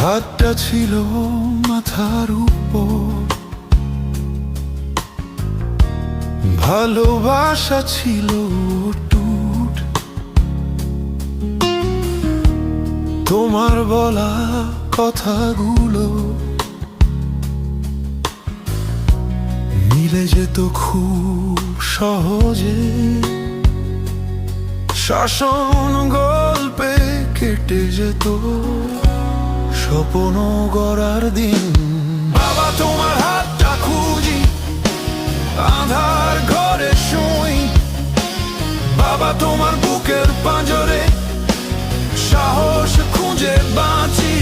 হাতটা ছিল মাথার উপর, ভালোবাসা ছিল অটুট। তোমার বলা কথাগুলো মিলে যেত খুব সহজে, শাসন গল্পে কেটে যেত স্বপ্ন গড়ার দিন। বাবা তোমার হাতটা খুঁজি, আঁধার ঘরে শুই। বাবা তোমার বুকের পাঁজরে সাহস খুঁজে বাঁচি।